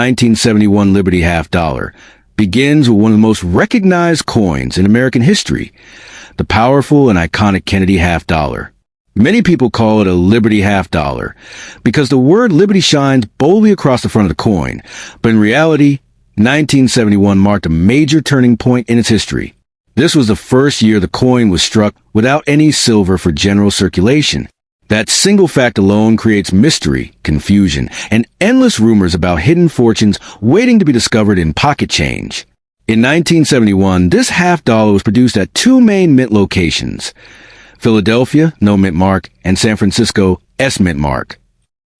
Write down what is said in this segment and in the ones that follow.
1971 Liberty half dollar begins with one of the most recognized coins in American history, the powerful and iconic Kennedy half dollar. Many people call it a Liberty half dollar because the word Liberty shines boldly across the front of the coin, but in reality, 1971 marked a major turning point in its history. This was the first year the coin was struck without any silver for general circulation. That single fact alone creates mystery, confusion, and endless rumors about hidden fortunes waiting to be discovered in pocket change. In 1971, this half dollar was produced at two main mint locations: Philadelphia, no mint mark, and San Francisco, S mint mark.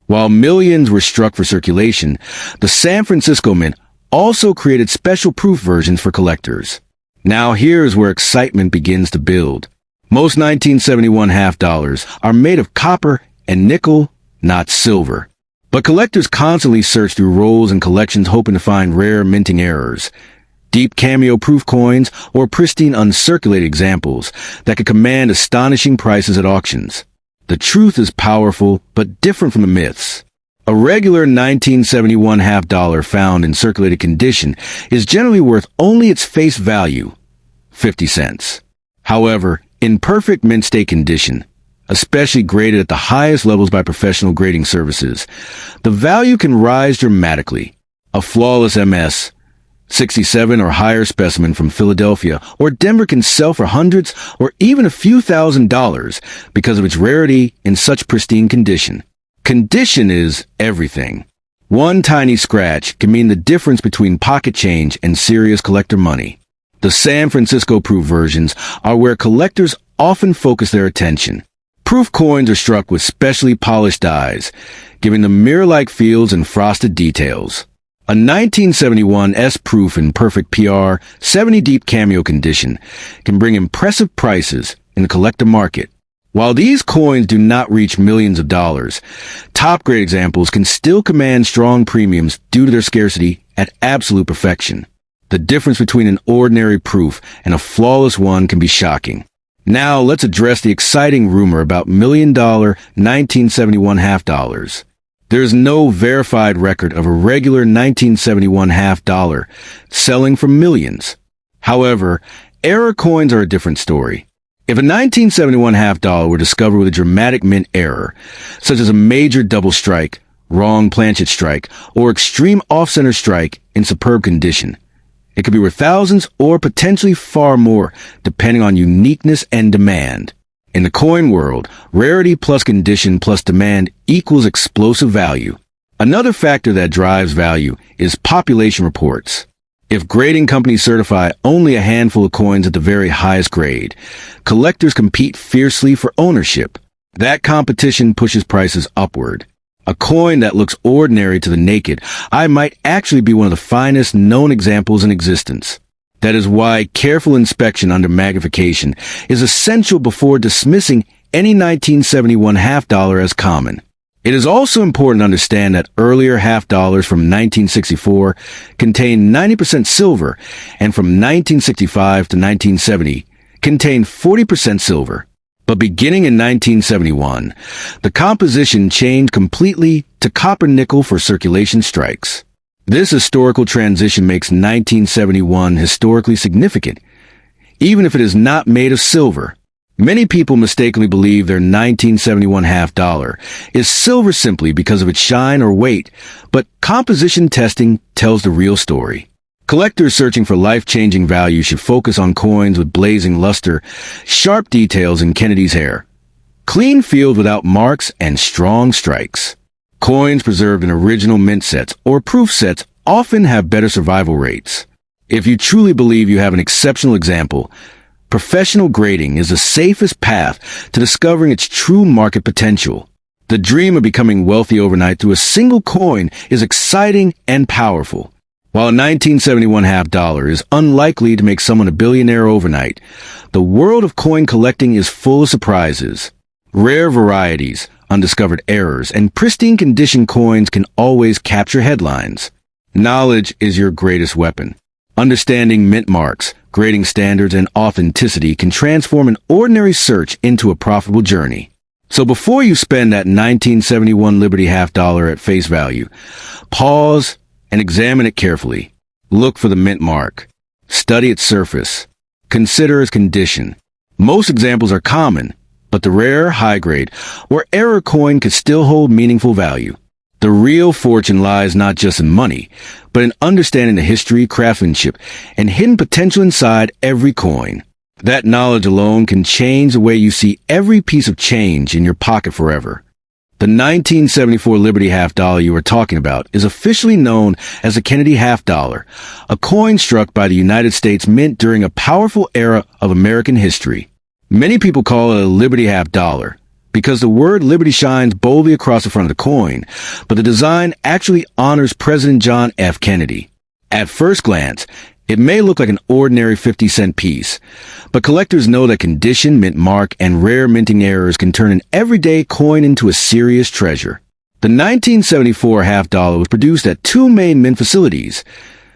While millions were struck for circulation, the San Francisco Mint also created special proof versions for collectors. Now here's where excitement begins to build. Most 1971 half dollars are made of copper and nickel, not silver. But collectors constantly search through rolls and collections hoping to find rare minting errors, deep cameo-proof coins, or pristine uncirculated examples that could command astonishing prices at auctions. The truth is powerful, but different from the myths. A regular 1971 half dollar found in circulated condition is generally worth only its face value, 50 cents. However, in perfect mint state condition, especially graded at the highest levels by professional grading services, the value can rise dramatically. A flawless MS, 67 or higher specimen from Philadelphia or Denver can sell for hundreds or even a few $1,000s because of its rarity in such pristine condition. Condition is everything. One tiny scratch can mean the difference between pocket change and serious collector money. The San Francisco proof versions are where collectors often focus their attention. Proof coins are struck with specially polished dies, giving them mirror-like feels and frosted details. A 1971 S proof in perfect PR, 70 deep cameo condition can bring impressive prices in the collector market. While these coins do not reach millions of dollars, top-grade examples can still command strong premiums due to their scarcity at absolute perfection. The difference between an ordinary proof and a flawless one can be shocking. Now let's address the exciting rumor about million-dollar 1971 half dollars. There is no verified record of a regular 1971 half dollar selling for millions. However, error coins are a different story. If a 1971 half dollar were discovered with a dramatic mint error, such as a major double strike, wrong planchet strike, or extreme off-center strike in superb condition, it could be worth thousands or potentially far more, depending on uniqueness and demand. In the coin world, rarity plus condition plus demand equals explosive value. Another factor that drives value is population reports. If grading companies certify only a handful of coins at the very highest grade, collectors compete fiercely for ownership. That competition pushes prices upward. A coin that looks ordinary to the naked eye might actually be one of the finest known examples in existence. That is why careful inspection under magnification is essential before dismissing any 1971 half dollar as common. It is also important to understand that earlier half dollars from 1964 contained 90% silver, and from 1965 to 1970 contained 40% silver. But beginning in 1971, the composition changed completely to copper-nickel for circulation strikes. This historical transition makes 1971 historically significant, even if it is not made of silver. Many people mistakenly believe their 1971 half dollar is silver simply because of its shine or weight, but composition testing tells the real story. Collectors searching for life-changing value should focus on coins with blazing luster, sharp details in Kennedy's hair, clean field without marks, and strong strikes. Coins preserved in original mint sets or proof sets often have better survival rates. If you truly believe you have an exceptional example, professional grading is the safest path to discovering its true market potential. The dream of becoming wealthy overnight through a single coin is exciting and powerful. While a 1971 half dollar is unlikely to make someone a billionaire overnight, the world of coin collecting is full of surprises. Rare varieties, undiscovered errors, and pristine condition coins can always capture headlines. Knowledge is your greatest weapon. Understanding mint marks, grading standards, and authenticity can transform an ordinary search into a profitable journey. So before you spend that 1971 Liberty half dollar at face value, pause and examine it carefully. Look for the mint mark. Study its surface. Consider its condition. Most examples are common, but the rare, high-grade, or error coin could still hold meaningful value. The real fortune lies not just in money, but in understanding the history, craftsmanship, and hidden potential inside every coin. That knowledge alone can change the way you see every piece of change in your pocket forever. The 1974 Liberty half dollar you are talking about is officially known as the Kennedy half dollar, a coin struck by the United States Mint during a powerful era of American history. Many people call it a Liberty half dollar because the word liberty shines boldly across the front of the coin, but the design actually honors President John F. Kennedy. At first glance, it may look like an ordinary 50-cent piece, but collectors know that condition, mint mark, and rare minting errors can turn an everyday coin into a serious treasure. The 1974 half dollar was produced at two main mint facilities,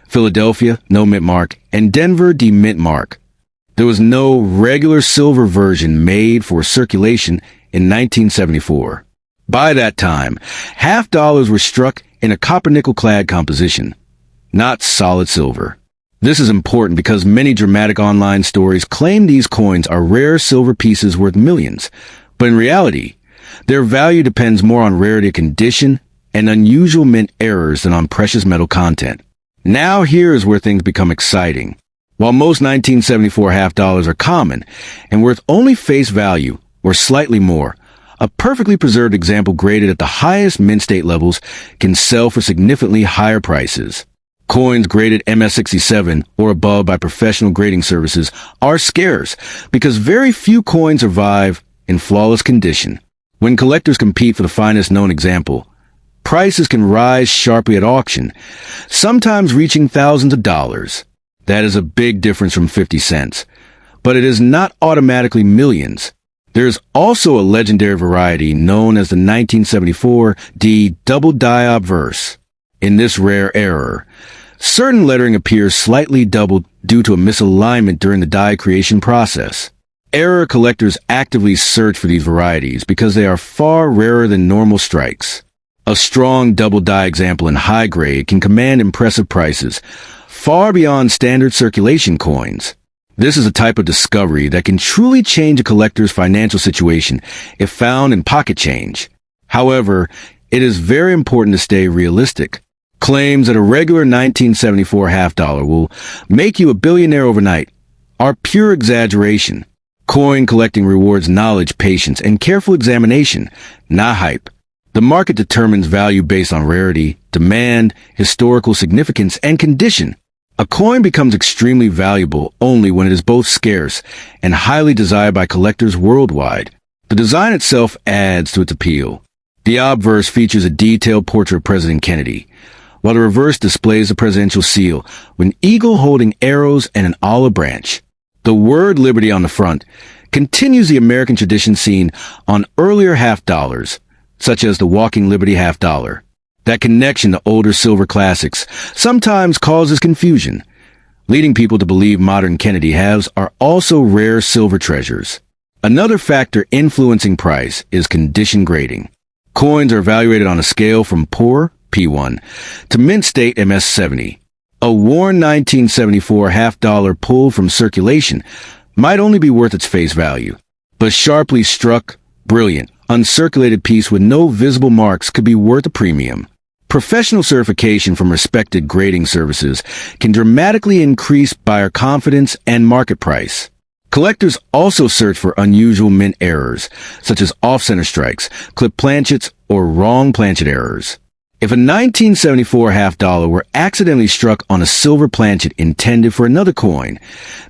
Philadelphia, no mint mark, and Denver, D mint mark. There was no regular silver version made for circulation in 1974. By that time, half dollars were struck in a copper-nickel clad composition, not solid silver. This is important because many dramatic online stories claim these coins are rare silver pieces worth millions, but in reality, their value depends more on rarity of condition and unusual mint errors than on precious metal content. Now here is where things become exciting. While most 1974 half dollars are common and worth only face value or slightly more, a perfectly preserved example graded at the highest mint state levels can sell for significantly higher prices. Coins graded MS67 or above by professional grading services are scarce because very few coins survive in flawless condition. When collectors compete for the finest known example, prices can rise sharply at auction, sometimes reaching thousands of dollars. That is a big difference from 50 cents, but it is not automatically millions. There is also a legendary variety known as the 1974 D double die obverse. In this rare error, certain lettering appears slightly doubled due to a misalignment during the die creation process. Error collectors actively search for these varieties because they are far rarer than normal strikes. A strong double die example in high grade can command impressive prices, far beyond standard circulation coins. This is a type of discovery that can truly change a collector's financial situation if found in pocket change. However, it is very important to stay realistic. Claims that a regular 1974 half dollar will make you a billionaire overnight are pure exaggeration. Coin collecting rewards knowledge, patience, and careful examination, not hype. The market determines value based on rarity, demand, historical significance, and condition. A coin becomes extremely valuable only when it is both scarce and highly desired by collectors worldwide. The design itself adds to its appeal. The obverse features a detailed portrait of President Kennedy, while the reverse displays the presidential seal with an eagle holding arrows and an olive branch. The word liberty on the front continues the American tradition seen on earlier half dollars, such as the Walking Liberty half dollar. That connection to older silver classics sometimes causes confusion, leading people to believe modern Kennedy halves are also rare silver treasures. Another factor influencing price is condition grading. Coins are evaluated on a scale from poor, P1, to mint state MS70. A worn 1974 half dollar pulled from circulation might only be worth its face value, but sharply struck, brilliant, uncirculated piece with no visible marks could be worth a premium. Professional certification from respected grading services can dramatically increase buyer confidence and market price. Collectors also search for unusual mint errors, such as off-center strikes, clip planchets, or wrong planchet errors. If a 1974 half dollar were accidentally struck on a silver planchet intended for another coin,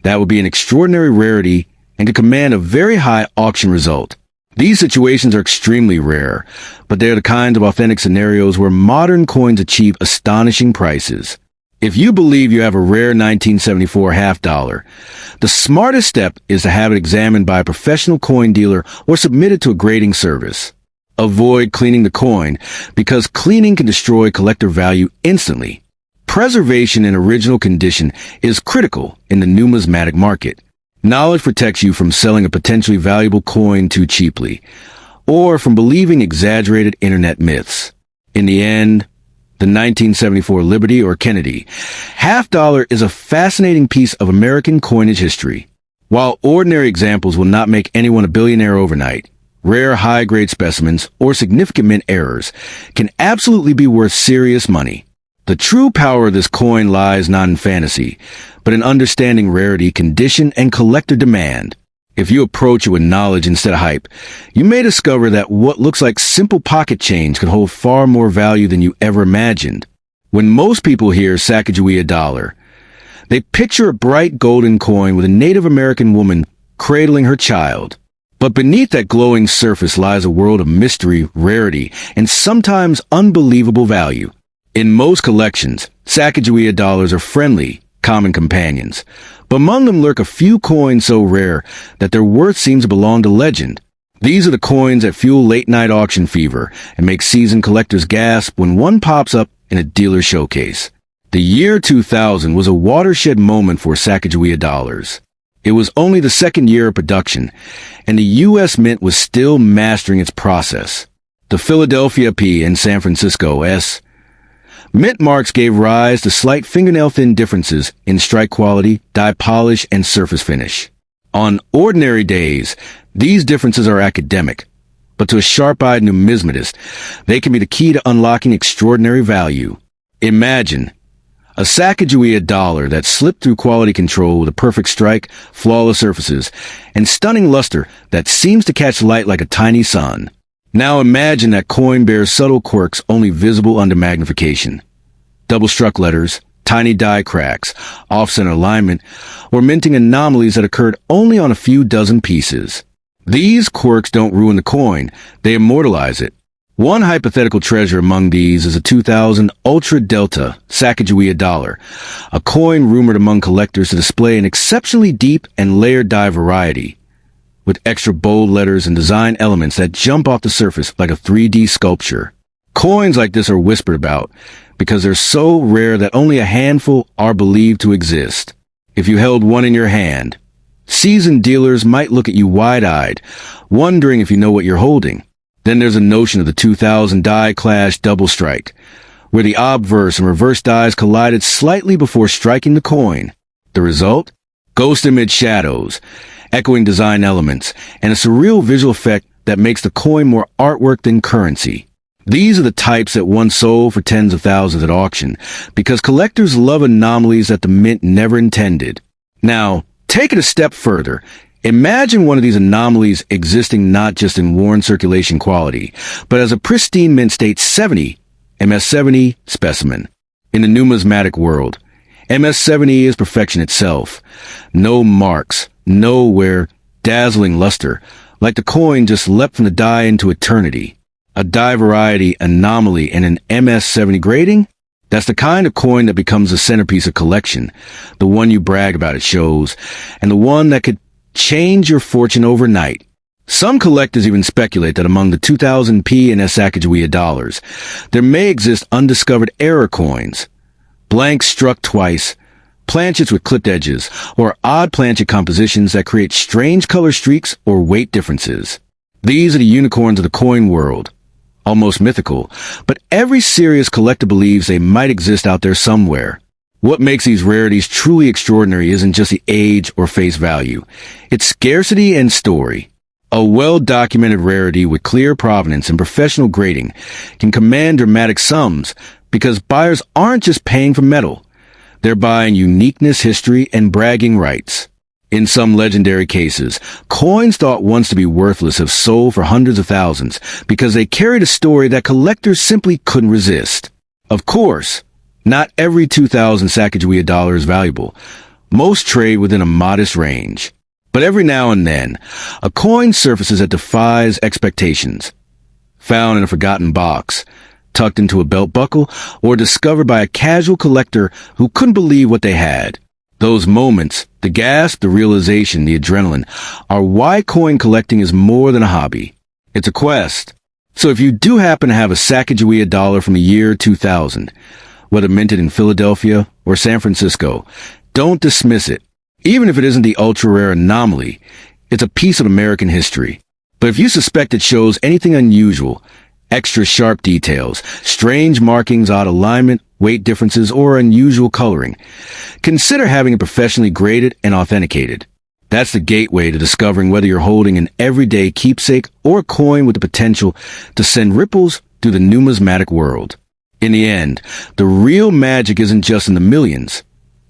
that would be an extraordinary rarity and could command a very high auction result. These situations are extremely rare, but they are the kinds of authentic scenarios where modern coins achieve astonishing prices. If you believe you have a rare 1974 half dollar, the smartest step is to have it examined by a professional coin dealer or submitted to a grading service. Avoid cleaning the coin because cleaning can destroy collector value instantly. Preservation in original condition is critical in the numismatic market. Knowledge protects you from selling a potentially valuable coin too cheaply, or from believing exaggerated internet myths. In the end, the 1974 Liberty or Kennedy. Half dollar is a fascinating piece of American coinage history. While ordinary examples will not make anyone a billionaire overnight, rare high-grade specimens or significant mint errors can absolutely be worth serious money. The true power of this coin lies not in fantasy, but in understanding rarity, condition, and collector demand. If you approach it with knowledge instead of hype, you may discover that what looks like simple pocket change could hold far more value than you ever imagined. When most people hear Sacagawea Dollar, they picture a bright golden coin with a Native American woman cradling her child. But beneath that glowing surface lies a world of mystery, rarity, and sometimes unbelievable value. In most collections, Sacagawea dollars are friendly, common companions, but among them lurk a few coins so rare that their worth seems to belong to legend. These are the coins that fuel late-night auction fever and make seasoned collectors gasp when one pops up in a dealer showcase. The year 2000 was a watershed moment for Sacagawea dollars. It was only the second year of production, and the U.S. Mint was still mastering its process. The Philadelphia P and San Francisco S. Mint marks gave rise to slight fingernail-thin differences in strike quality, die polish, and surface finish. On ordinary days, these differences are academic, but to a sharp-eyed numismatist, they can be the key to unlocking extraordinary value. Imagine a Sacagawea dollar that slipped through quality control with a perfect strike, flawless surfaces, and stunning luster that seems to catch light like a tiny sun. Now imagine that coin bears subtle quirks only visible under magnification. Double-struck letters, tiny die cracks, off-center alignment, or minting anomalies that occurred only on a few dozen pieces. These quirks don't ruin the coin, they immortalize it. One hypothetical treasure among these is a 2000 Ultra Delta Sacagawea dollar, a coin rumored among collectors to display an exceptionally deep and layered die variety, with extra bold letters and design elements that jump off the surface like a 3D sculpture. Coins like this are whispered about because they're so rare that only a handful are believed to exist. If you held one in your hand, seasoned dealers might look at you wide-eyed, wondering if you know what you're holding. Then there's a notion of the 2000 die clash double strike, where the obverse and reverse dies collided slightly before striking the coin. The result? Ghost amid shadows, echoing design elements, and a surreal visual effect that makes the coin more artwork than currency. These are the types that once sold for tens of thousands at auction, because collectors love anomalies that the mint never intended. Now, take it a step further. Imagine one of these anomalies existing not just in worn circulation quality, but as a pristine mint state 70, MS-70 specimen. In the numismatic world, MS-70 is perfection itself. No marks, no wear, dazzling luster, like the coin just leapt from the die into eternity. A die variety anomaly in an MS-70 grading? That's the kind of coin that becomes the centerpiece of collection, the one you brag about at shows, and the one that could change your fortune overnight. Some collectors even speculate that among the 2000 P and S Sacagawea dollars, there may exist undiscovered error coins, blanks struck twice, planchets with clipped edges, or odd planchet compositions that create strange color streaks or weight differences. These are the unicorns of the coin world, almost mythical, but every serious collector believes they might exist out there somewhere. What makes these rarities truly extraordinary isn't just the age or face value. It's scarcity and story. A well-documented rarity with clear provenance and professional grading can command dramatic sums because buyers aren't just paying for metal. They're buying uniqueness, history, and bragging rights. In some legendary cases, coins thought once to be worthless have sold for hundreds of thousands because they carried a story that collectors simply couldn't resist. Of course, not every 2000 Sacagawea dollar is valuable. Most trade within a modest range. But every now and then, a coin surfaces that defies expectations. Found in a forgotten box, tucked into a belt buckle, or discovered by a casual collector who couldn't believe what they had. Those moments, the gasp, the realization, the adrenaline, are why coin collecting is more than a hobby. It's a quest. So if you do happen to have a Sacagawea dollar from the year 2000, whether minted in Philadelphia or San Francisco, don't dismiss it. Even if it isn't the ultra-rare anomaly, it's a piece of American history. But if you suspect it shows anything unusual, Extra sharp details, strange markings, odd alignment, weight differences, or unusual coloring. Consider having it professionally graded and authenticated. That's the gateway to discovering whether you're holding an everyday keepsake or a coin with the potential to send ripples through the numismatic world. In the end, the real magic isn't just in the millions.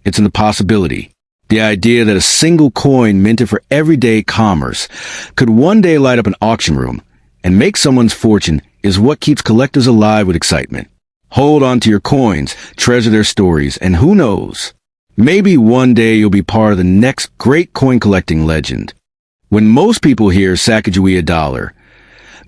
It's in the possibility. The idea that a single coin minted for everyday commerce could one day light up an auction room and make someone's fortune is what keeps collectors alive with excitement. Hold on to your coins, treasure their stories, and who knows, maybe one day you'll be part of the next great coin collecting legend. When most people hear Sacagawea Dollar,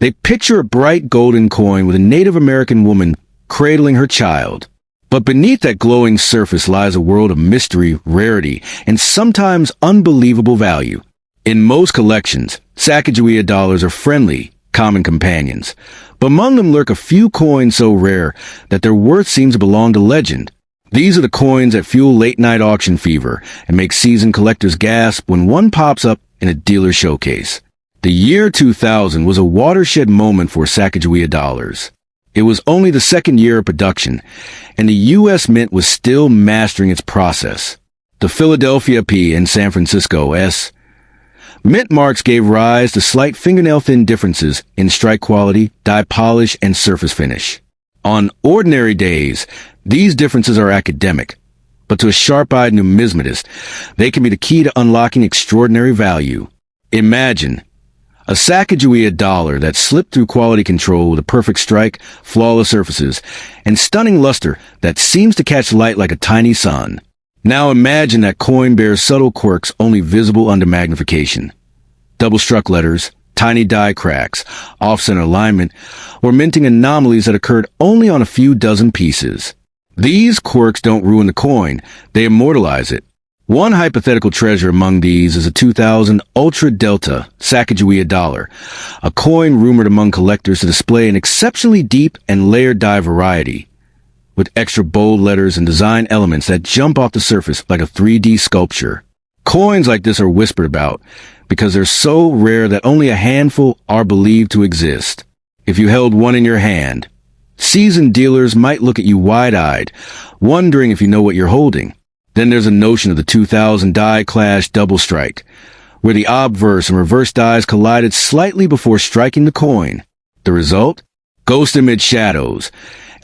they picture a bright golden coin with a Native American woman cradling her child. But beneath that glowing surface lies a world of mystery, rarity, and sometimes unbelievable value. In most collections, Sacagawea dollars are friendly, common companions, but among them lurk a few coins so rare that their worth seems to belong to legend. These are the coins that fuel late-night auction fever and make seasoned collectors gasp when one pops up in a dealer showcase. The year 2000 was a watershed moment for Sacagawea dollars. It was only the second year of production, and the U.S. Mint was still mastering its process. The Philadelphia P and San Francisco S. Mint marks gave rise to slight fingernail-thin differences in strike quality, die polish, and surface finish. On ordinary days, these differences are academic, but to a sharp-eyed numismatist, they can be the key to unlocking extraordinary value. Imagine a Sacagawea dollar that slipped through quality control with a perfect strike, flawless surfaces, and stunning luster that seems to catch light like a tiny sun. Now imagine that coin bears subtle quirks only visible under magnification. Double-struck letters, tiny die cracks, off-center alignment, or minting anomalies that occurred only on a few dozen pieces. These quirks don't ruin the coin, they immortalize it. One hypothetical treasure among these is a 2000 Ultra Delta Sacagawea dollar, a coin rumored among collectors to display an exceptionally deep and layered die variety, with extra bold letters and design elements that jump off the surface like a 3D sculpture. Coins like this are whispered about because they're so rare that only a handful are believed to exist. If you held one in your hand, seasoned dealers might look at you wide-eyed, wondering if you know what you're holding. Then there's a notion of the 2000 die clash double strike, where the obverse and reverse dies collided slightly before striking the coin. The result? Ghost amid shadows,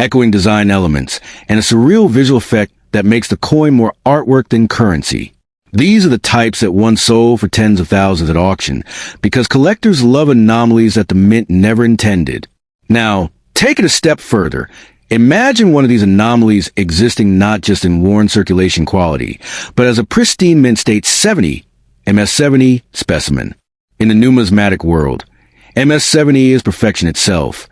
echoing design elements, and a surreal visual effect that makes the coin more artwork than currency. These are the types that once sold for tens of thousands at auction, because collectors love anomalies that the mint never intended. Now, take it a step further. Imagine one of these anomalies existing not just in worn circulation quality, but as a pristine mint state 70, MS-70 specimen. In the numismatic world, MS-70 is perfection itself.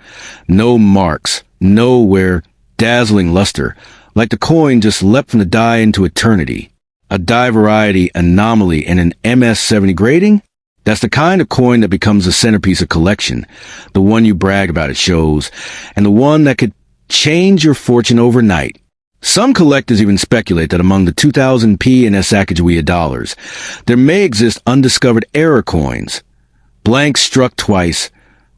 No marks, no wear, dazzling luster, like the coin just leapt from the die into eternity. A die variety anomaly and an MS-70 grading? That's the kind of coin that becomes the centerpiece of collection, the one you brag about at shows, and the one that could change your fortune overnight. Some collectors even speculate that among the 2000 P and S Sacagawea dollars, there may exist undiscovered error coins, blanks struck twice,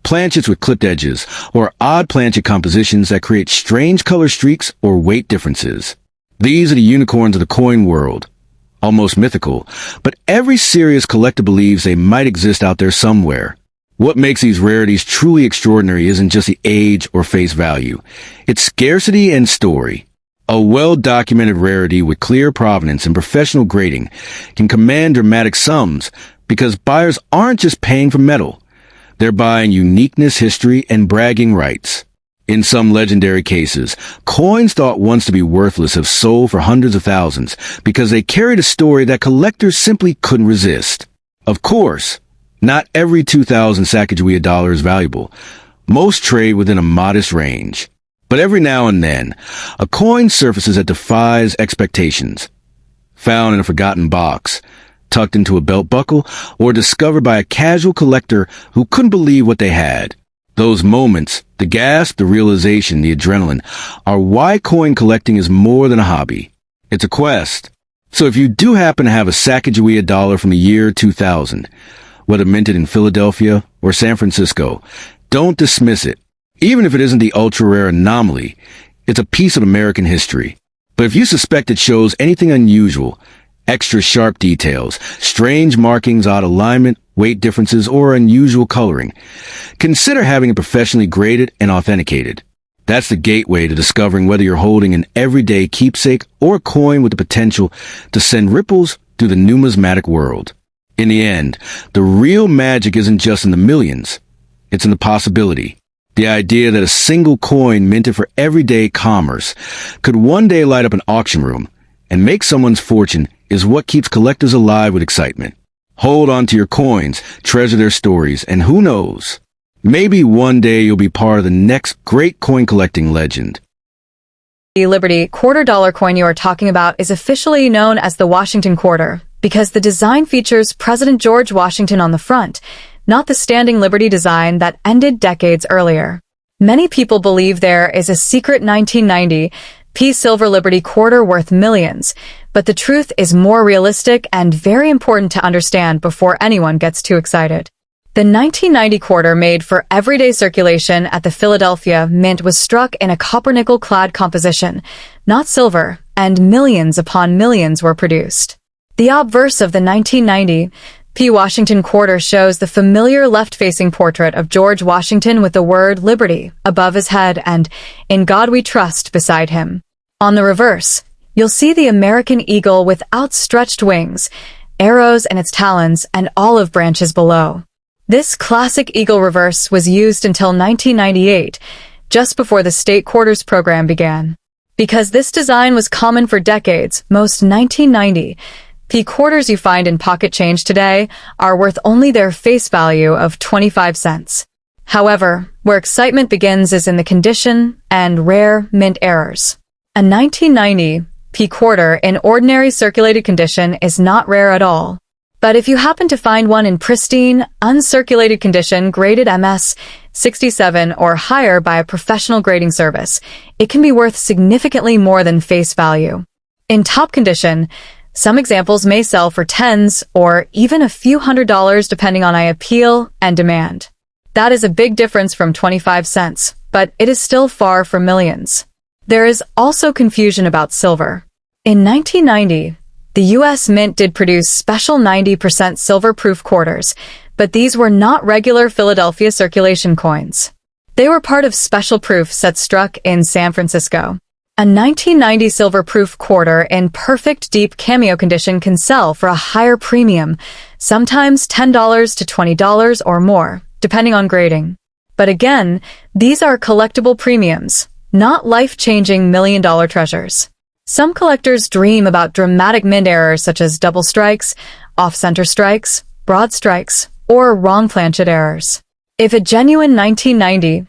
planchets with clipped edges, or odd planchet compositions that create strange color streaks or weight differences. These are the unicorns of the coin world, almost mythical, but every serious collector believes they might exist out there somewhere. What makes these rarities truly extraordinary isn't just the age or face value. It's scarcity and story. A well-documented rarity with clear provenance and professional grading can command dramatic sums because buyers aren't just paying for metal. They're buying uniqueness, history, and bragging rights. In some legendary cases, coins thought once to be worthless have sold for hundreds of thousands because they carried a story that collectors simply couldn't resist. Of course, not every 2000 Sacagawea dollar is valuable. Most trade within a modest range. But every now and then, a coin surfaces that defies expectations. Found in a forgotten box, tucked into a belt buckle, or discovered by a casual collector who couldn't believe what they had. Those moments, the gasp, the realization, the adrenaline, are why coin collecting is more than a hobby. It's a quest. So if you do happen to have a Sacagawea dollar from the year 2000, whether minted in Philadelphia or San Francisco, don't dismiss it. Even if it isn't the ultra-rare anomaly, it's a piece of American history. But if you suspect it shows anything unusual, extra sharp details, strange markings, odd alignment, weight differences, or unusual coloring, consider having it professionally graded and authenticated. That's the gateway to discovering whether you're holding an everyday keepsake or a coin with the potential to send ripples through the numismatic world. In the end, the real magic isn't just in the millions. It's in the possibility. The idea that a single coin minted for everyday commerce could one day light up an auction room and make someone's fortune is what keeps collectors alive with excitement. Hold on to your coins, treasure their stories, and who knows, maybe one day you'll be part of the next great coin collecting legend. The Liberty $quarter coin you are talking about is officially known as the Washington Quarter because the design features President George Washington on the front, not the standing Liberty design that ended decades earlier. Many people believe there is a secret 1990 silver Liberty quarter worth millions, but the truth is more realistic and very important to understand before anyone gets too excited. The 1990 quarter made for everyday circulation at the Philadelphia Mint was struck in a copper-nickel-clad composition, not silver, and millions upon millions were produced. The obverse of the 1990 Washington quarter shows the familiar left-facing portrait of George Washington with the word Liberty above his head and In God We Trust beside him. On the reverse, you'll see the American eagle with outstretched wings, arrows in its talons, and olive branches below. This classic eagle reverse was used until 1998, just before the state quarters program began. Because this design was common for decades, most 1990 quarters you find in pocket change today are worth only their face value of 25 cents. However, where excitement begins is in the condition and rare mint errors. A 1990 quarter in ordinary circulated condition is not rare at all. But if you happen to find one in pristine, uncirculated condition graded MS 67 or higher by a professional grading service, it can be worth significantly more than face value. In top condition, some examples may sell for tens or even a few $100s depending on appeal and demand. That is a big difference from 25 cents, but it is still far from millions. There is also confusion about silver. In 1990, the U.S. Mint did produce special 90% silver-proof quarters, but these were not regular Philadelphia circulation coins. They were part of special proof sets struck in San Francisco. A 1990 silver-proof quarter in perfect deep cameo condition can sell for a higher premium, sometimes $10 to $20 or more, depending on grading. But again, these are collectible premiums, not life-changing million-dollar treasures. Some collectors dream about dramatic mint errors such as double strikes, off-center strikes, broad strikes, or wrong planchet errors. If a genuine 1990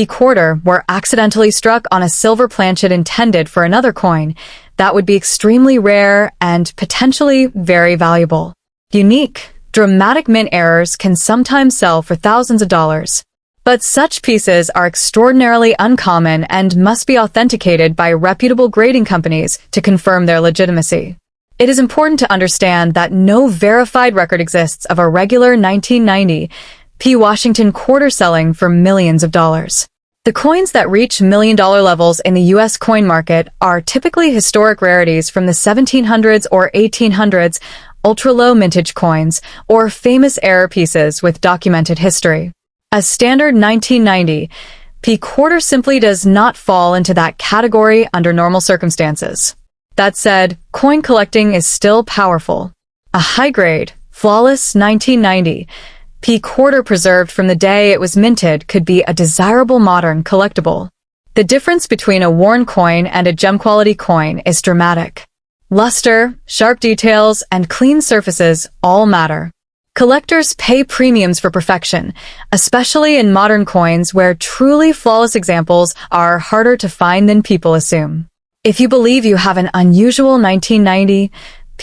quarter were accidentally struck on a silver planchet intended for another coin, that would be extremely rare and potentially very valuable. Unique, dramatic mint errors can sometimes sell for thousands of dollars. But such pieces are extraordinarily uncommon and must be authenticated by reputable grading companies to confirm their legitimacy. It is important to understand that no verified record exists of a regular 1990 Washington quarter selling for millions of dollars. The coins that reach million-dollar levels in the U.S. coin market are typically historic rarities from the 1700s or 1800s, ultra-low mintage coins, or famous error pieces with documented history. A standard 1990 quarter simply does not fall into that category under normal circumstances. That said, coin collecting is still powerful. A high-grade, flawless 1990 quarter preserved from the day it was minted could be a desirable modern collectible. The difference between a worn coin and a gem-quality coin is dramatic. Luster, sharp details, and clean surfaces all matter. Collectors pay premiums for perfection, especially in modern coins where truly flawless examples are harder to find than people assume. If you believe you have an unusual 1990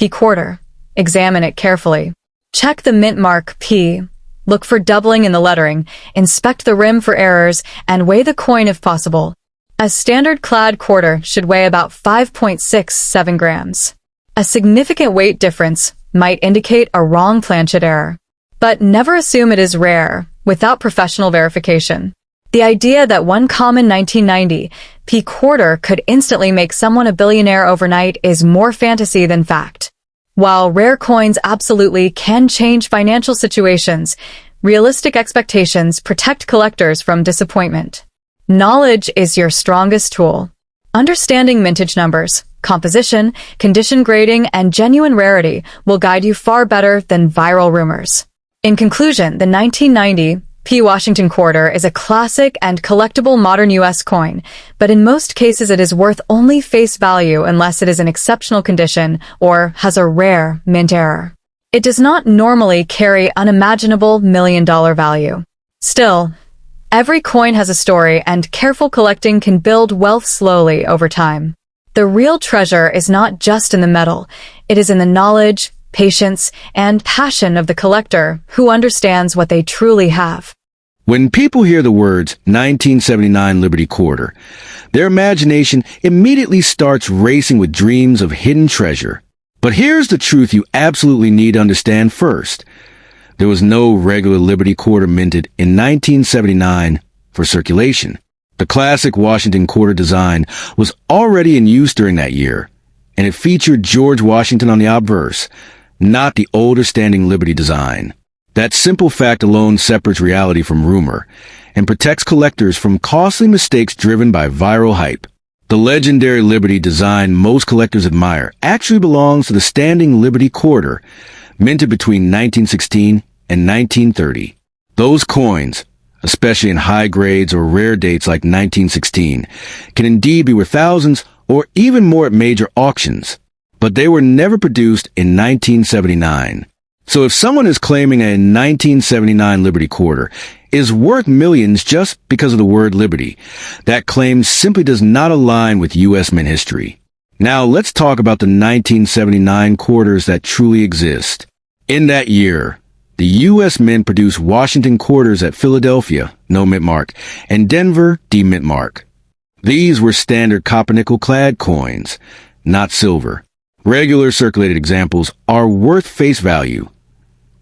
quarter, examine it carefully. Check the mint mark P. Look for doubling in the lettering, inspect the rim for errors, and weigh the coin if possible. A standard clad quarter should weigh about 5.67 grams. A significant weight difference might indicate a wrong planchet error. But never assume it is rare without professional verification. The idea that one common 1990 P quarter could instantly make someone a billionaire overnight is more fantasy than fact. While rare coins absolutely can change financial situations, realistic expectations protect collectors from disappointment. Knowledge is your strongest tool. Understanding mintage numbers, composition, condition grading, and genuine rarity will guide you far better than viral rumors. In conclusion, the 1990 P Washington quarter is a classic and collectible modern U.S. coin, but in most cases it is worth only face value unless it is in exceptional condition or has a rare mint error. It does not normally carry unimaginable million-dollar value. Still, every coin has a story, and careful collecting can build wealth slowly over time. The real treasure is not just in the metal, it is in the knowledge, patience, and passion of the collector who understands what they truly have. When people hear the words 1979 Liberty Quarter, their imagination immediately starts racing with dreams of hidden treasure. But here's the truth you absolutely need to understand first. There was no regular Liberty Quarter minted in 1979 for circulation. The classic Washington quarter design was already in use during that year, and it featured George Washington on the obverse, not the older standing Liberty design. That simple fact alone separates reality from rumor and protects collectors from costly mistakes driven by viral hype. The legendary Liberty design most collectors admire actually belongs to the standing Liberty quarter, minted between 1916 and 1930. Those coins, especially in high grades or rare dates like 1916, can indeed be worth thousands or even more at major auctions. But they were never produced in 1979. So if someone is claiming a 1979 Liberty quarter is worth millions just because of the word Liberty, that claim simply does not align with U.S. mint history. Now let's talk about the 1979 quarters that truly exist. In that year, the U.S. Mint produced Washington quarters at Philadelphia, no mint mark, and Denver, D mint mark. These were standard copper-nickel clad coins, not silver. Regular circulated examples are worth face value,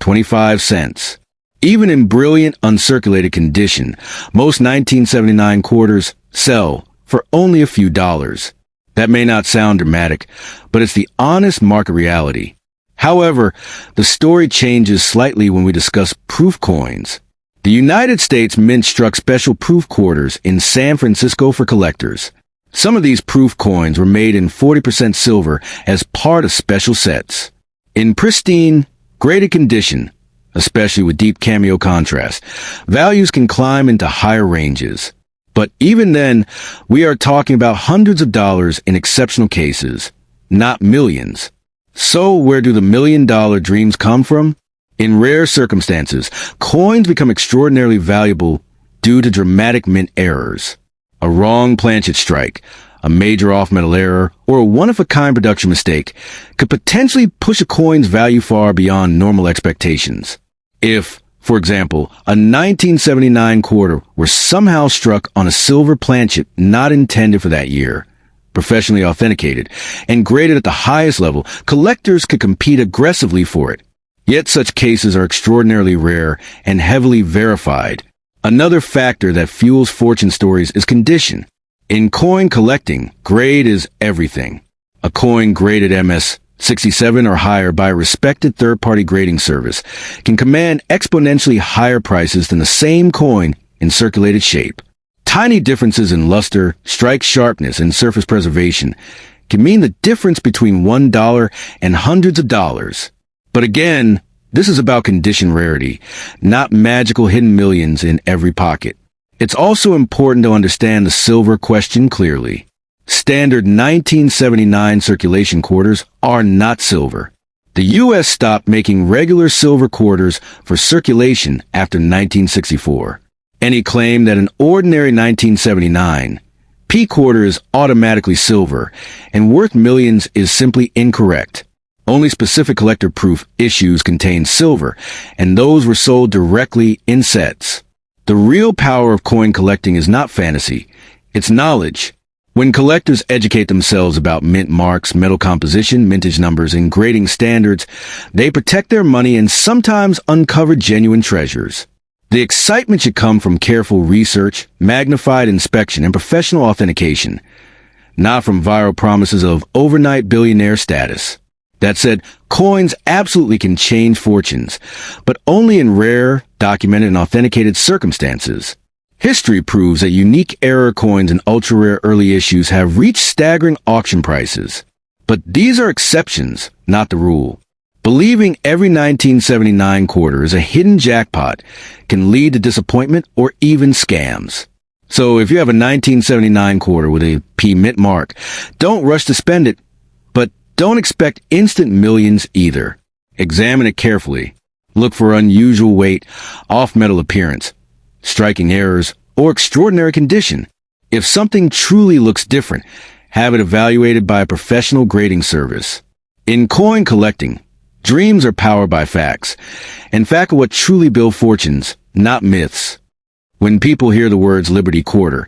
25 cents. Even in brilliant, uncirculated condition, most 1979 quarters sell for only a few dollars. That may not sound dramatic, but it's the honest market reality. However, the story changes slightly when we discuss proof coins. The United States Mint struck special proof quarters in San Francisco for collectors. Some of these proof coins were made in 40% silver as part of special sets. In pristine, graded condition, especially with deep cameo contrast, values can climb into higher ranges. But even then, we are talking about hundreds of dollars in exceptional cases, not millions. So where do the million-dollar dreams come from? In rare circumstances, coins become extraordinarily valuable due to dramatic mint errors. A wrong planchet strike, a major off-metal error, or a one-of-a-kind production mistake could potentially push a coin's value far beyond normal expectations. If, for example, a 1979 quarter were somehow struck on a silver planchet not intended for that year, professionally authenticated, and graded at the highest level, collectors could compete aggressively for it. Yet such cases are extraordinarily rare and heavily verified. Another factor that fuels fortune stories is condition. In coin collecting, grade is everything. A coin graded MS 67 or higher by a respected third-party grading service can command exponentially higher prices than the same coin in circulated shape. Tiny differences in luster, strike sharpness, and surface preservation can mean the difference between $1 and hundreds of dollars. But again, this is about condition rarity, not magical hidden millions in every pocket. It's also important to understand the silver question clearly. Standard 1979 circulation quarters are not silver. The U.S. stopped making regular silver quarters for circulation after 1964. Any claim that an ordinary 1979 P quarter is automatically silver and worth millions is simply incorrect. Only specific collector proof issues contain silver, and those were sold directly in sets. The real power of coin collecting is not fantasy, it's knowledge. When collectors educate themselves about mint marks, metal composition, mintage numbers, and grading standards, they protect their money and sometimes uncover genuine treasures. The excitement should come from careful research, magnified inspection, and professional authentication, not from viral promises of overnight billionaire status. That said, coins absolutely can change fortunes, but only in rare, documented, and authenticated circumstances. History proves that unique error coins and ultra-rare early issues have reached staggering auction prices. But these are exceptions, not the rule. Believing every 1979 quarter is a hidden jackpot can lead to disappointment or even scams. So if you have a 1979 quarter with a P mint mark, don't rush to spend it, but don't expect instant millions either. Examine it carefully. Look for unusual weight, off-metal appearance, striking errors, or extraordinary condition. If something truly looks different, have it evaluated by a professional grading service. In coin collecting, dreams are powered by facts, and facts are what truly build fortunes, not myths. When people hear the words Liberty Quarter,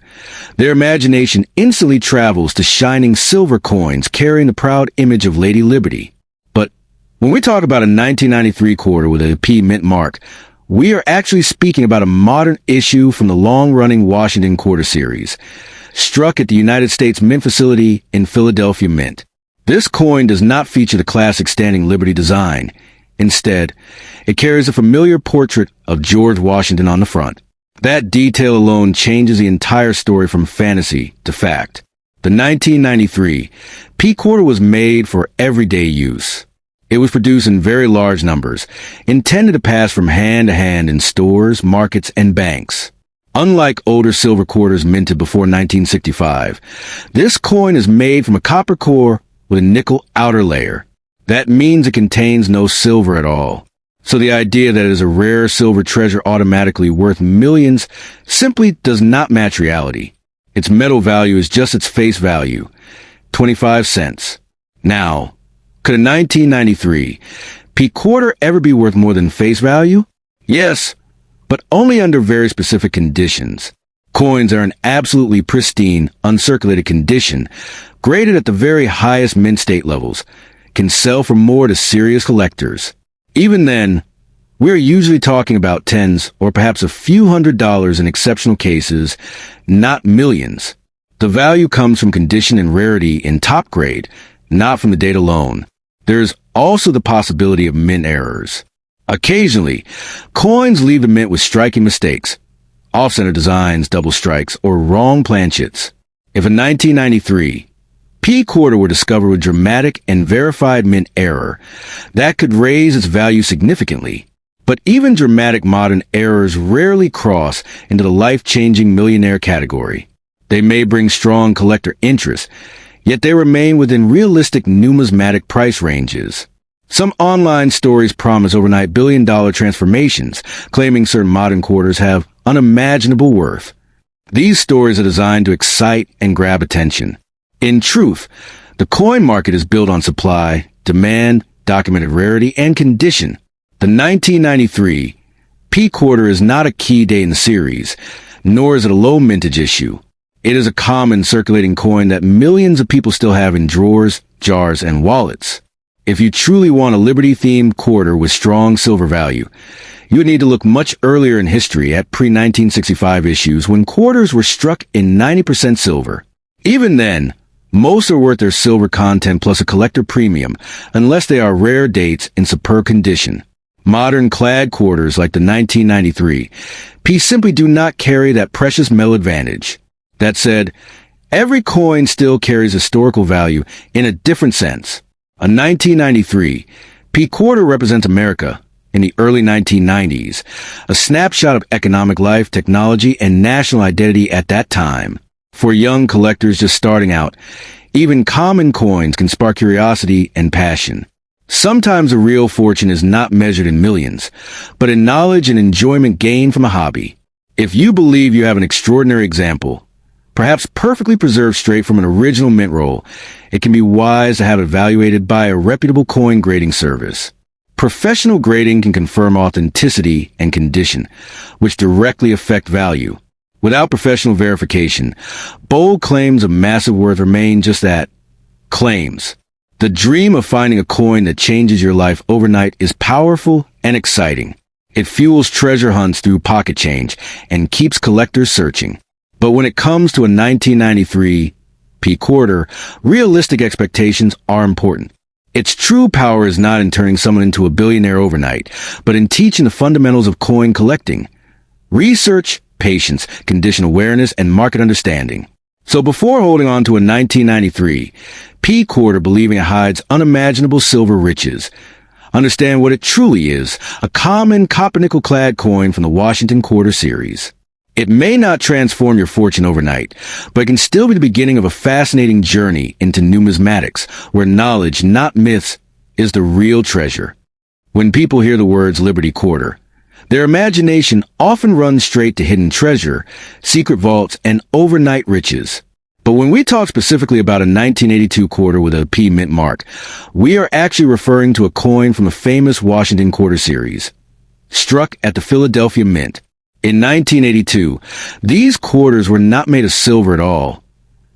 their imagination instantly travels to shining silver coins carrying the proud image of Lady Liberty. But when we talk about a 1993 quarter with a P mint mark, we are actually speaking about a modern issue from the long-running Washington Quarter series, struck at the United States Mint Facility in Philadelphia Mint. This coin does not feature the classic standing Liberty design. Instead, it carries a familiar portrait of George Washington on the front. That detail alone changes the entire story from fantasy to fact. The 1993 P quarter was made for everyday use. It was produced in very large numbers, intended to pass from hand to hand in stores, markets, and banks. Unlike older silver quarters minted before 1965, this coin is made from a copper core with a nickel outer layer. That means it contains no silver at all. So the idea that it is a rare silver treasure automatically worth millions simply does not match reality. Its metal value is just its face value, 25 cents. Now, could a 1993 P quarter ever be worth more than face value? Yes, but only under very specific conditions. Coins are in absolutely pristine, uncirculated condition, graded at the very highest mint state levels, can sell for more to serious collectors. Even then, we're usually talking about tens or perhaps a few $100s in exceptional cases, not millions. The value comes from condition and rarity in top grade, not from the date alone. There's also the possibility of mint errors. Occasionally, coins leave the mint with striking mistakes, off-center designs, double strikes, or wrong planchets. If a 1993 P quarter were discovered with dramatic and verified mint error, that could raise its value significantly. But even dramatic modern errors rarely cross into the life-changing millionaire category. They may bring strong collector interest, yet they remain within realistic numismatic price ranges. Some online stories promise overnight billion-dollar transformations, claiming certain modern quarters have unimaginable worth. These stories are designed to excite and grab attention. In truth, the coin market is built on supply, demand, documented rarity, and condition. The 1993 P quarter is not a key date in the series, nor is it a low mintage issue. It is a common circulating coin that millions of people still have in drawers, jars, and wallets. If you truly want a Liberty-themed quarter with strong silver value, you would need to look much earlier in history at pre-1965 issues when quarters were struck in 90% silver. Even then, most are worth their silver content plus a collector premium, unless they are rare dates in superb condition. Modern clad quarters like the 1993 P simply do not carry that precious metal advantage. That said, every coin still carries historical value in a different sense. A 1993 P quarter represents America in the early 1990s, a snapshot of economic life, technology, and national identity at that time. For young collectors just starting out, even common coins can spark curiosity and passion. Sometimes a real fortune is not measured in millions, but in knowledge and enjoyment gained from a hobby. If you believe you have an extraordinary example, perhaps perfectly preserved straight from an original mint roll, it can be wise to have it evaluated by a reputable coin grading service. Professional grading can confirm authenticity and condition, which directly affect value. Without professional verification, bold claims of massive worth remain just that, claims. The dream of finding a coin that changes your life overnight is powerful and exciting. It fuels treasure hunts through pocket change and keeps collectors searching. But when it comes to a 1993 P quarter, realistic expectations are important. Its true power is not in turning someone into a billionaire overnight, but in teaching the fundamentals of coin collecting. Research, patience, condition awareness, and market understanding. So before holding on to a 1993 P quarter believing it hides unimaginable silver riches, understand what it truly is, a common copper-nickel-clad coin from the Washington Quarter series. It may not transform your fortune overnight, but it can still be the beginning of a fascinating journey into numismatics, where knowledge, not myths, is the real treasure. When people hear the words Liberty Quarter, their imagination often runs straight to hidden treasure, secret vaults, and overnight riches. But when we talk specifically about a 1982 quarter with a P mint mark, we are actually referring to a coin from the famous Washington Quarter series, struck at the Philadelphia Mint. In 1982, these quarters were not made of silver at all.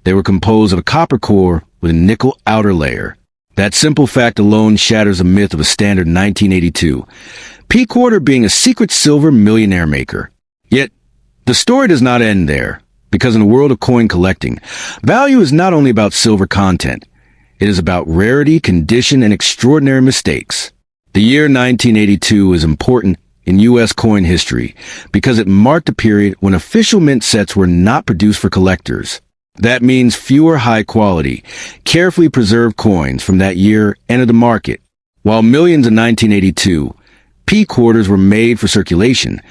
They were composed of a copper core with a nickel outer layer. That simple fact alone shatters the myth of a standard 1982 P quarter being a secret silver millionaire maker. Yet, the story does not end there, because in the world of coin collecting, value is not only about silver content. It is about rarity, condition, and extraordinary mistakes. The year 1982 is important in U.S. coin history because it marked a period when official mint sets were not produced for collectors. That means fewer high-quality, carefully preserved coins from that year entered the market. While millions in 1982 P quarters were made for circulation,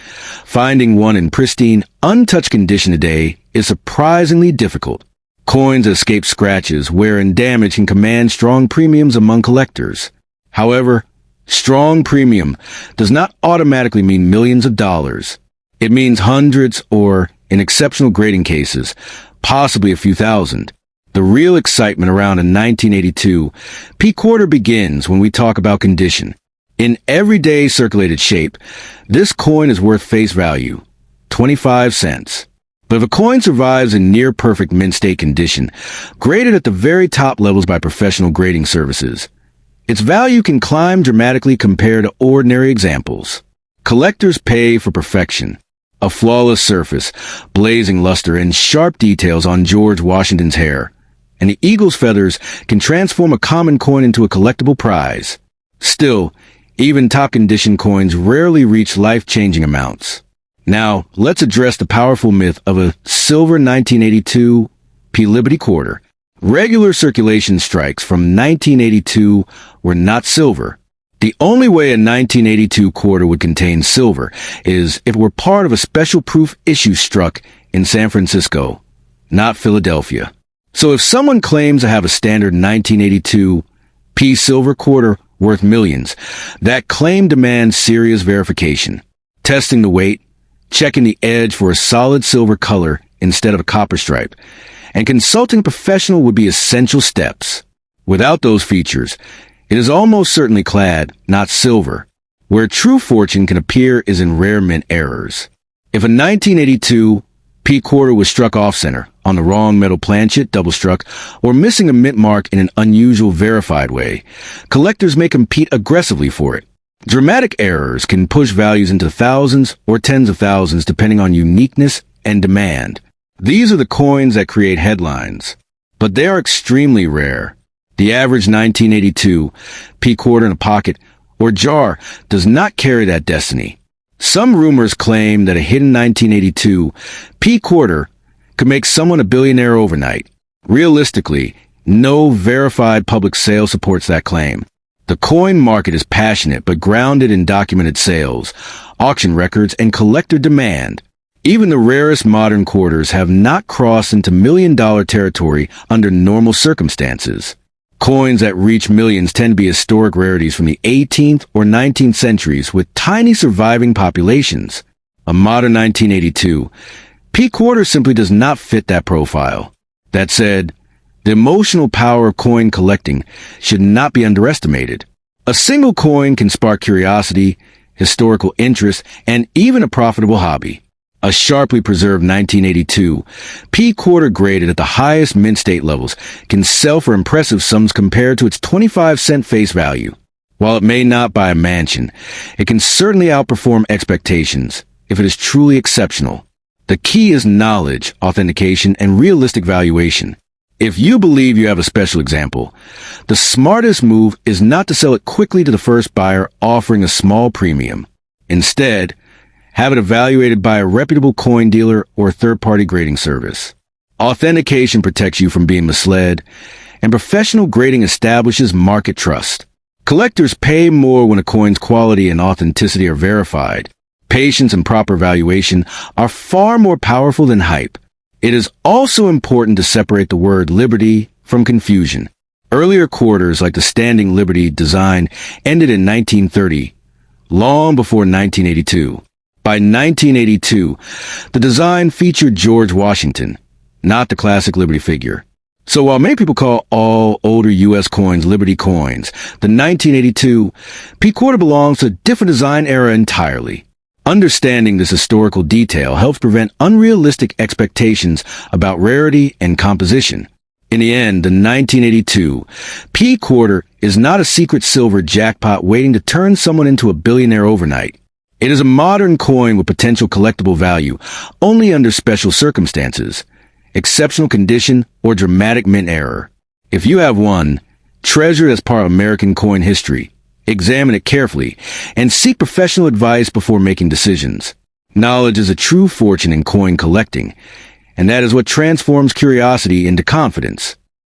finding one in pristine, untouched condition today is surprisingly difficult. Coins that escape scratches, wear, and damage can command strong premiums among collectors. However, strong premium does not automatically mean millions of dollars. It means hundreds or, in exceptional grading cases, possibly a few thousand. The real excitement around a 1982 P quarter begins when we talk about condition. In everyday circulated shape, this coin is worth face value, 25 cents. But if a coin survives in near-perfect mint state condition, graded at the very top levels by professional grading services, its value can climb dramatically compared to ordinary examples. Collectors pay for perfection. A flawless surface, blazing luster, and sharp details on George Washington's hair. And the eagle's feathers can transform a common coin into a collectible prize. Still, even top-condition coins rarely reach life-changing amounts. Now, let's address the powerful myth of a silver 1982 P Liberty Quarter. Regular circulation strikes from 1982 were not silver. The only way a 1982 quarter would contain silver is if it were part of a special proof issue struck in San Francisco, not Philadelphia. So if someone claims to have a standard 1982 P silver quarter worth millions, that claim demands serious verification. Testing the weight, checking the edge for a solid silver color instead of a copper stripe, and consulting a professional would be essential steps. Without those features, it is almost certainly clad, not silver. Where true fortune can appear is in rare mint errors. If a 1982 P quarter was struck off-center, on the wrong metal planchet, double-struck, or missing a mint mark in an unusual verified way, collectors may compete aggressively for it. Dramatic errors can push values into thousands or tens of thousands depending on uniqueness and demand. These are the coins that create headlines, but they are extremely rare. The average 1982 P quarter in a pocket or jar does not carry that destiny. Some rumors claim that a hidden 1982 P quarter could make someone a billionaire overnight. Realistically, no verified public sale supports that claim. The coin market is passionate but grounded in documented sales, auction records, and collector demand. Even the rarest modern quarters have not crossed into million-dollar territory under normal circumstances. Coins that reach millions tend to be historic rarities from the 18th or 19th centuries with tiny surviving populations. A modern 1982 P quarter simply does not fit that profile. That said, the emotional power of coin collecting should not be underestimated. A single coin can spark curiosity, historical interest, and even a profitable hobby. A sharply preserved 1982 P quarter graded at the highest mint state levels can sell for impressive sums compared to its 25-cent face value. While it may not buy a mansion, it can certainly outperform expectations if it is truly exceptional. The key is knowledge, authentication, and realistic valuation. If you believe you have a special example, the smartest move is not to sell it quickly to the first buyer offering a small premium. Instead, have it evaluated by a reputable coin dealer or third-party grading service. Authentication protects you from being misled, and professional grading establishes market trust. Collectors pay more when a coin's quality and authenticity are verified. Patience and proper valuation are far more powerful than hype. It is also important to separate the word liberty from confusion. Earlier quarters, like the Standing Liberty design, ended in 1930, long before 1982. By 1982, the design featured George Washington, not the classic Liberty figure. So while many people call all older U.S. coins Liberty coins, the 1982 P quarter belongs to a different design era entirely. Understanding this historical detail helps prevent unrealistic expectations about rarity and composition. In the end, the 1982 P quarter is not a secret silver jackpot waiting to turn someone into a billionaire overnight. It is a modern coin with potential collectible value only under special circumstances, exceptional condition, or dramatic mint error. If you have one, treasure it as part of American coin history. Examine it carefully and seek professional advice before making decisions. Knowledge is a true fortune in coin collecting, and that is what transforms curiosity into confidence.